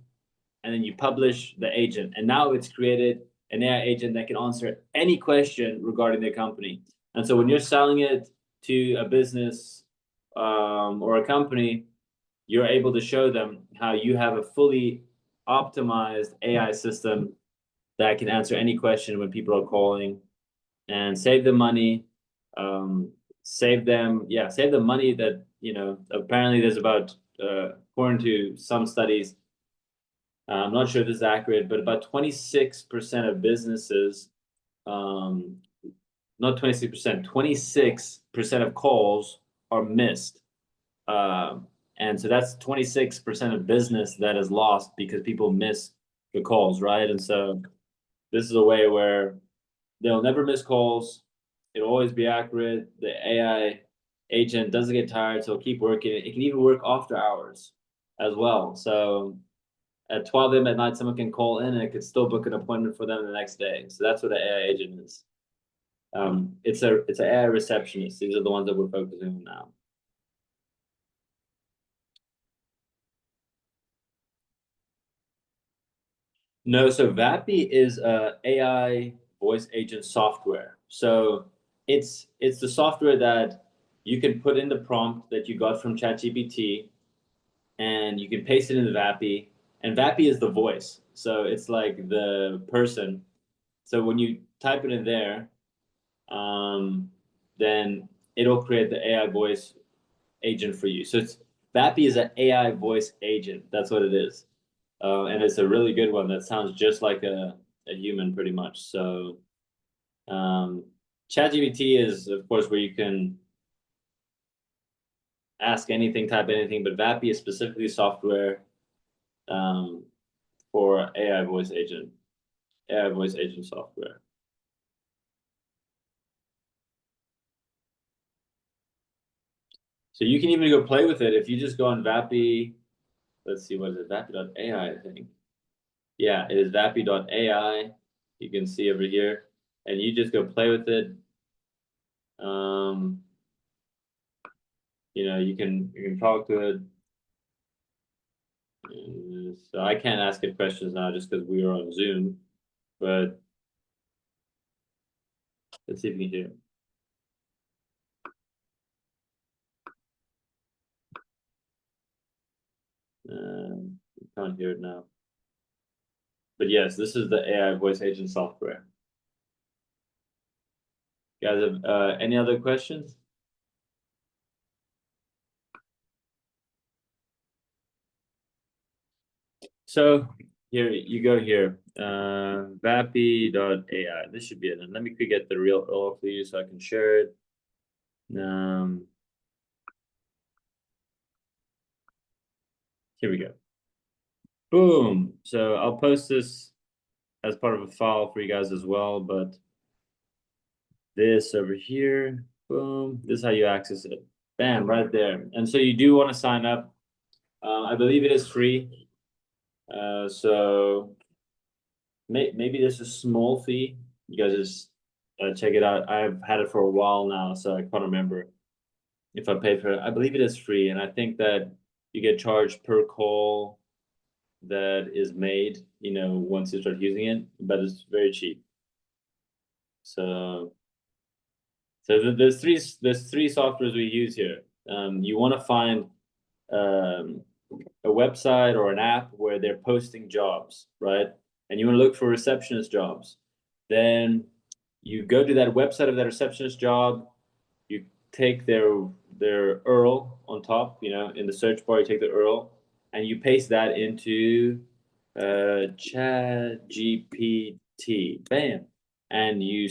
And then you publish the agent. And now it's created an AI agent that can answer any question regarding their company. And so when you're selling it to a business or a company, you're able to show them how you have a fully optimized AI system that can answer any question when people are calling, and save them money, save them money that, apparently there's about, according to some studies, I'm not sure if this is accurate, but about 26% of businesses, not 26%, 26% of calls are missed. And so that's 26% of business that is lost because people miss the calls, right? And so this is a way where they'll never miss calls. It'll always be accurate. The AI agent doesn't get tired, so it'll keep working. It can even work after hours as well. So at 12 a.m. at night, someone can call in and it could still book an appointment for them the next day. So that's what an AI agent is. It's an AI receptionist. These are the ones that we're focusing on now. No, so Vappy is a AI voice agent software. So it's the software that you can put in the prompt that you got from ChatGPT, and you can paste it into Vappy. And Vappy is the voice, so it's like the person. So when you type it in there, then it'll create the AI voice agent for you. So Vappy is an AI voice agent. That's what it is. And it's a really good one that sounds just like a human pretty much. So ChatGPT is, of course, where you can ask anything, type anything, but Vappy is specifically software for AI voice agent software. So you can even go play with it if you just go on Vappy. Let's see, what is it? Vappy.ai, I think. Yeah, it is Vappy.ai. You can see over here, and you just go play with it. You know, you can talk to it. So I can't ask it questions now just because we are on Zoom, but let's see if we can do it. You can't hear it now. But yes, this is the AI voice agent software. You guys have any other questions? So here you go here, Vappy.ai. This should be it. And let me quick get the real URL for you so I can share it. Here we go. Boom. So I'll post this as part of a file for you guys as well, but this over here, boom, this is how you access it. Bam, right there. And so you do want to sign up. I believe it is free. So maybe there's a small fee. You guys just check it out. I've had it for a while now, so I can't remember if I paid for it. I believe it is free, and I think that you get charged per call that is made, you know, once you start using it, but it's very cheap. So there's three softwares we use here. You want to find a website or an app where they're posting jobs, right? And you want to look for receptionist jobs. Then you go to that website of that receptionist job. You take their URL on top, you know, in the search bar. You take the URL and you paste that into ChatGPT. Bam. And you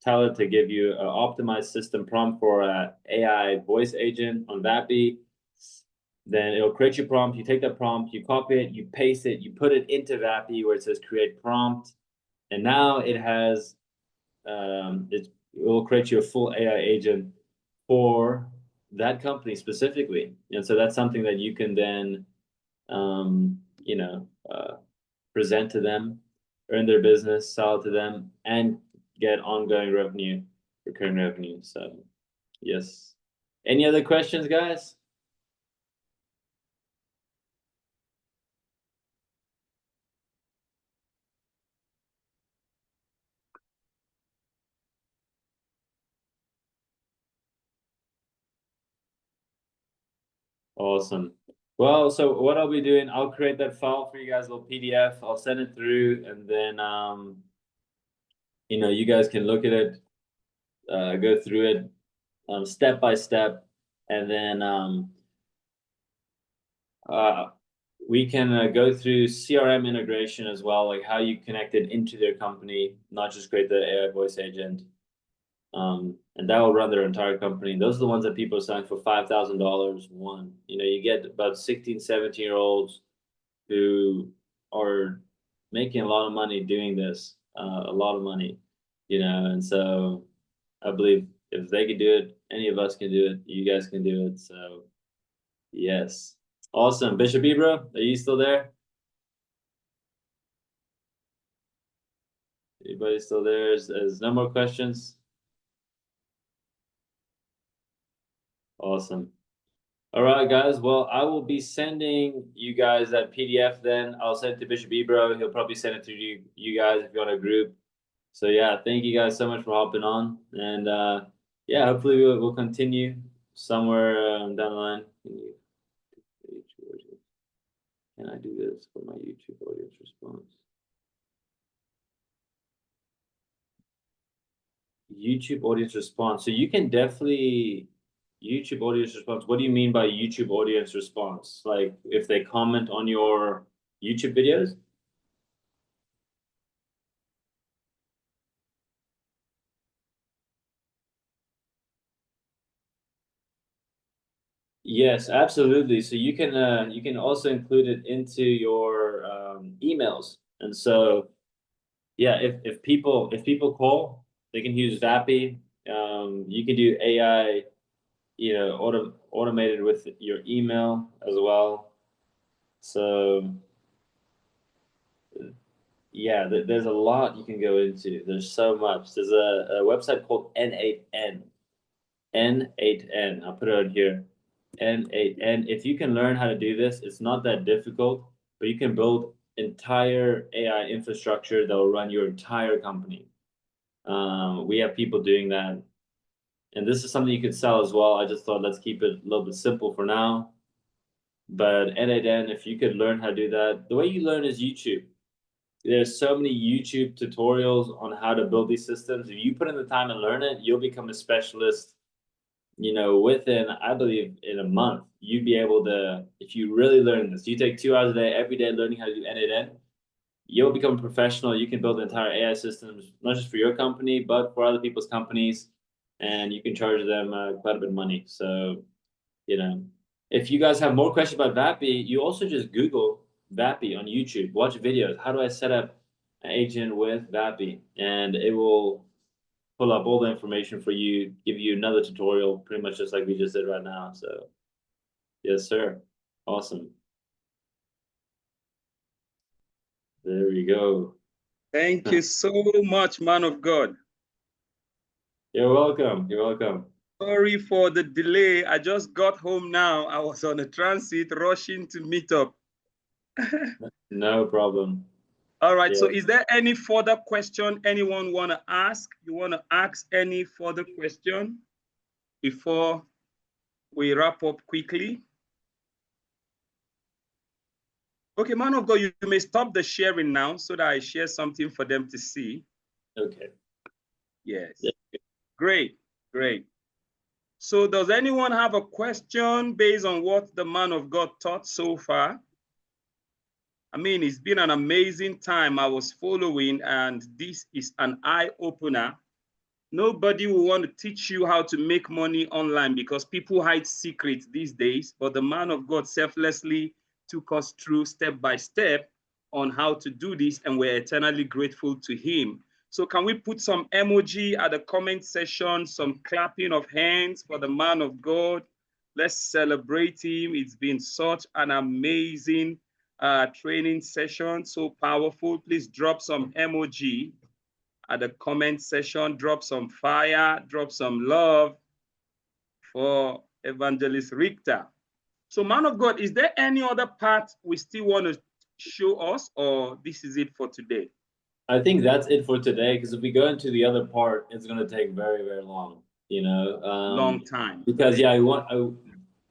tell it to give you an optimized system prompt for an AI voice agent on Vappy. Then it'll create your prompt. You take that prompt, you copy it, you paste it, you put it into Vappy where it says create prompt, and now it has it will create you a full AI agent for that company specifically. And so that's something that you can then you know, present to them, earn their business, sell it to them, and get ongoing revenue, recurring revenue. So yes. Any other questions, guys? Awesome. Well, so what I'll be doing, I'll create that file for you guys, a little PDF. I'll send it through, and then you know, you guys can look at it, go through it step by step, and then we can go through CRM integration as well, like how you connect it into their company, not just create the AI voice agent. And that will run their entire company. Those are the ones that people are selling for $5,000 one. You know, you get about 16, 17-year-olds who are making a lot of money doing this, a lot of money, you know, and so I believe if they could do it, any of us can do it. You guys can do it. So yes. Awesome. Bishop Ibra, are you still there? Anybody still there? There's no more questions? Awesome. All right, guys. Well, I will be sending you guys that PDF then. I'll send it to Bishop Ibra. He'll probably send it to you guys if you're on a group. So yeah, thank you guys so much for hopping on. And yeah, hopefully we'll continue somewhere down the line. Can I do this for my YouTube audience response? YouTube audience response. So you can definitely YouTube audience response. What do you mean by YouTube audience response? Like if they comment on your YouTube videos? Yes, absolutely. So you can also include it into your emails. And so yeah, if people call, they can use Vappy. You can do AI, automated with your email as well. So yeah, there's a lot you can go into. There's so much. There's a website called N8N. N8N. I'll put it on here. N8N. If you can learn how to do this, it's not that difficult, but you can build entire AI infrastructure that will run your entire company. We have people doing that. And this is something you could sell as well. I just thought let's keep it a little bit simple for now. But N8N, if you could learn how to do that, the way you learn is YouTube. There's so many YouTube tutorials on how to build these systems. If you put in the time and learn it, you'll become a specialist, within, I believe, in a month. You'd be able to, if you really learn this, you take 2 hours a day, every day learning how to do N8N, you'll become a professional. You can build entire AI systems, not just for your company, but for other people's companies. And you can charge them quite a bit of money. So, if you guys have more questions about Vappy, you also just Google Vappy on YouTube, watch videos. How do I set up an agent with Vappy? And it will pull up all the information for you, give you another tutorial, pretty much just like we just did right now. So yes, sir. Awesome. There we go. Thank you so much, man of God. You're welcome. You're welcome. Sorry for the delay. I just got home now. I was on a transit rushing to meet up. No problem. All right. Yeah. So is there any further question anyone want to ask? You want to ask any further question before we wrap up quickly? Okay, man of God, you may stop the sharing now so that I share something for them to see. Okay. Yes. Great, great. So does anyone have a question based on what the man of God taught so far? I mean, it's been an amazing time I was following, and this is an eye-opener. Nobody will want to teach you how to make money online because people hide secrets these days, but the man of God selflessly took us through step by step on how to do this, and we're eternally grateful to him. So can we put some emoji at the comment section, some clapping of hands for the man of God? Let's celebrate him. It's been such an amazing training session, so powerful. Please drop some emoji at the comment section, drop some fire, drop some love for Evangelist Richter. So man of God, is there any other part we still want to show us, or this is it for today? I think that's it for today, because if we go into the other part, it's going to take very, very long, long time. Because yeah,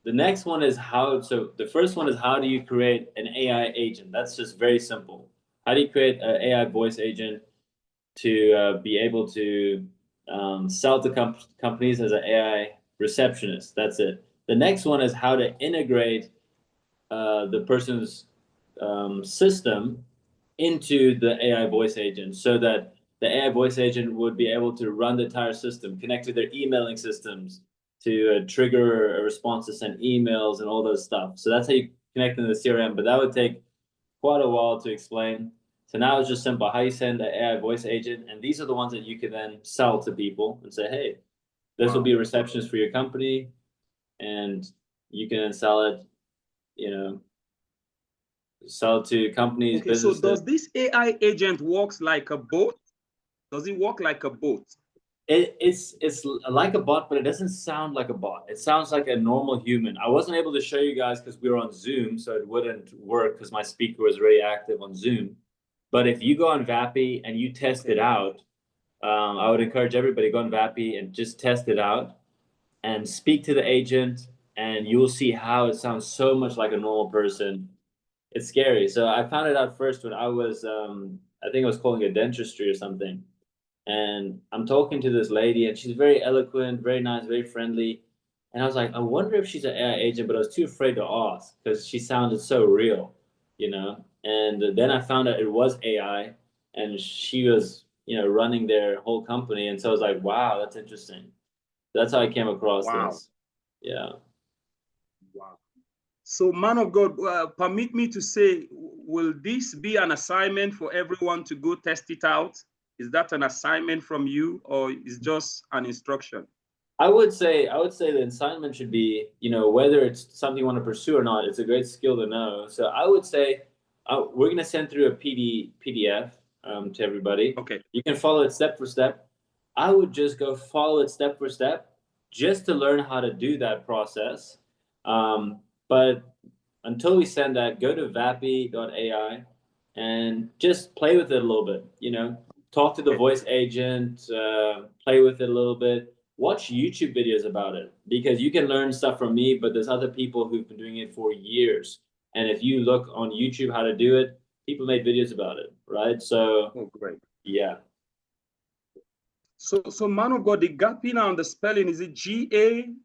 the next one is so the first one is how do you create an AI agent? That's just very simple. How do you create an AI voice agent to be able to sell to companies as an AI receptionist? That's it. The next one is how to integrate the person's system into the AI voice agent, so that the AI voice agent would be able to run the entire system, connect to their emailing systems, to trigger a response to send emails and all those stuff. So that's how you connect into the CRM, but that would take quite a while to explain. So now it's just simple, how you send an AI voice agent, and these are the ones that you can then sell to people and say, hey, This will be a receptionist for your company, and you can then sell it, sell it to companies, Okay, businesses. so does this AI agent works like a boat? Does it work like a boat? It's like a bot, but it doesn't sound like a bot. It sounds like a normal human. I wasn't able to show you guys because we were on Zoom, so it wouldn't work because my speaker was very active on Zoom. But if you go on Vappy and you test it out, I would encourage everybody to go on Vappy and just test it out and speak to the agent, and you'll see how it sounds so much like a normal person. It's scary. So I found it out first when I was, I think I was calling a dentistry or something. And I'm talking to this lady, and she's very eloquent, very nice, very friendly. And I was like, I wonder if she's an AI agent, but I was too afraid to ask because she sounded so real, And then I found out it was AI, and she was, running their whole company. And so I was like, wow, that's interesting. That's how I came across this. Yeah. Wow. So, man of God, permit me to say, will this be an assignment for everyone to go test it out? Is that an assignment from you, or is just an instruction? I would say the assignment should be, whether it's something you want to pursue or not, it's a great skill to know. So I would say we're going to send through a PDF to everybody. Okay. You can follow it step for step. I would just go follow it step for step just to learn how to do that process. But until we send that, go to vappy.ai and just play with it a little bit, talk to the voice agent, play with it a little bit, watch YouTube videos about it, because you can learn stuff from me, but there's other people who've been doing it for years. And if you look on YouTube how to do it, people made videos about it, right? So, great. Yeah. So man of God, the gapping on the spelling, is it GAPPE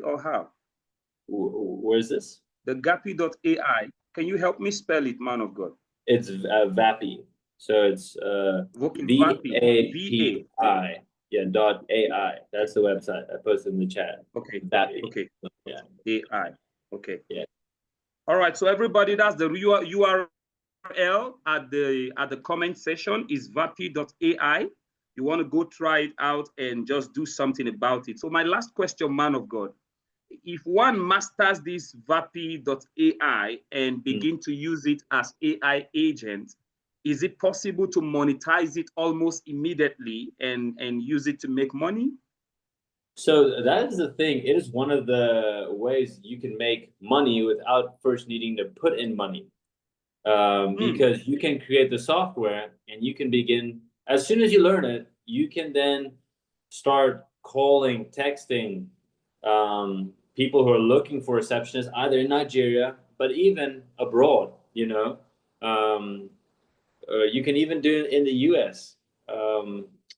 or how? Where is this? The gappy.ai. Can you help me spell it, man of God? It's Vappy. So it's VAPI. Yeah, .ai. That's the website. I posted in the chat. Okay. Vappy. Okay. Yeah. AI. Okay. Yeah. All right. So everybody, that's the URL at the comment section is vappy.ai. You want to go try it out and just do something about it. So my last question, man of God, if one masters this vappy.ai and begin to use it as AI agent, is it possible to monetize it almost immediately and use it to make money? So that is the thing. It is one of the ways you can make money without first needing to put in money. Because you can create the software and you can begin, as soon as you learn it, you can then start calling, texting people who are looking for receptionists, either in Nigeria, but even abroad, you can even do it in the US.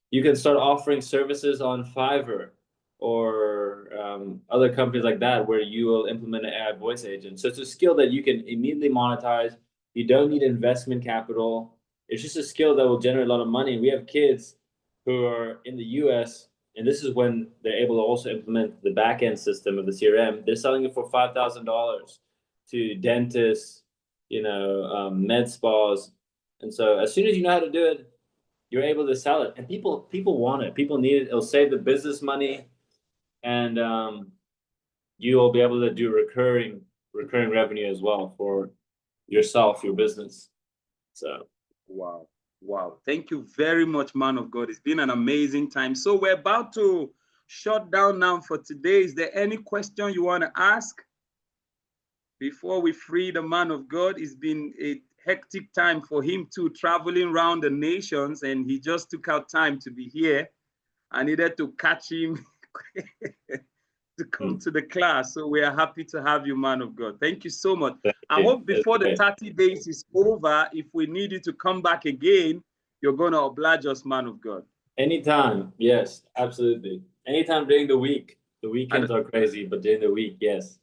You can start offering services on Fiverr or other companies like that, where you will implement an AI voice agent. So it's a skill that you can immediately monetize. You don't need investment capital. It's just a skill that will generate a lot of money. And we have kids who are in the US, and this is when they're able to also implement the back-end system of the CRM. They're selling it for $5,000 to dentists, med spas. And so as soon as you know how to do it, you're able to sell it. And people want it. People need it. It'll save the business money. And you will be able to do recurring revenue as well for yourself, your business. So wow. Thank you very much, man of God. It's been an amazing time. So we're about to shut down now for today. Is there any question you want to ask before we free the man of God? It's been a hectic time for him too, traveling around the nations, and he just took out time to be here. I needed to catch him to come to the class. So we are happy to have you, man of God. Thank you so much. I hope before the 30 days is over, if we need you to come back again, you're going to oblige us, man of God. Anytime. Yes, absolutely. Anytime during the week. The weekends are crazy, but during the week, yes.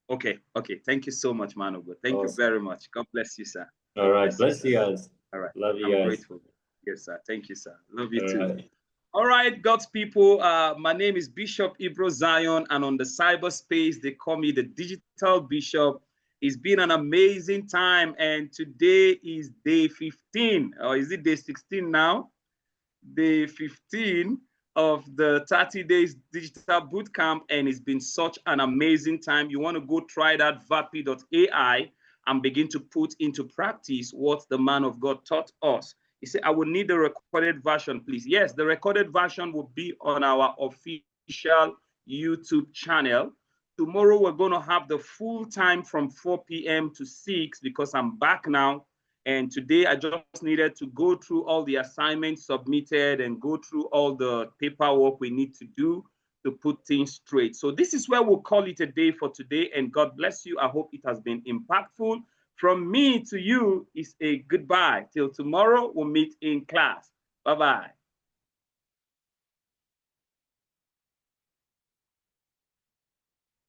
Okay. Thank you so much, man of God. Thank you very much. God bless you, sir. All right. Bless you guys. All right. Love you guys. I'm grateful. Yes, sir. Thank you, sir. Love you too. Right. All right, God's people. My name is Bishop Ibro Zion, and on the cyberspace, they call me the Digital Bishop. It's been an amazing time, and today is day 15, or is it day 16 now? day 15 of the 30 days digital bootcamp, and it's been such an amazing time. You want to go try that vapi.ai and begin to put into practice what the man of God taught us. He said, I will need the recorded version, please. Yes, the recorded version will be on our official YouTube channel. Tomorrow, we're going to have the full time from 4 p.m. to 6 because I'm back now. And today, I just needed to go through all the assignments submitted and go through all the paperwork we need to do to put things straight. So this is where we'll call it a day for today. And God bless you. I hope it has been impactful. From me to you is a goodbye. Till tomorrow, we'll meet in class. Bye-bye.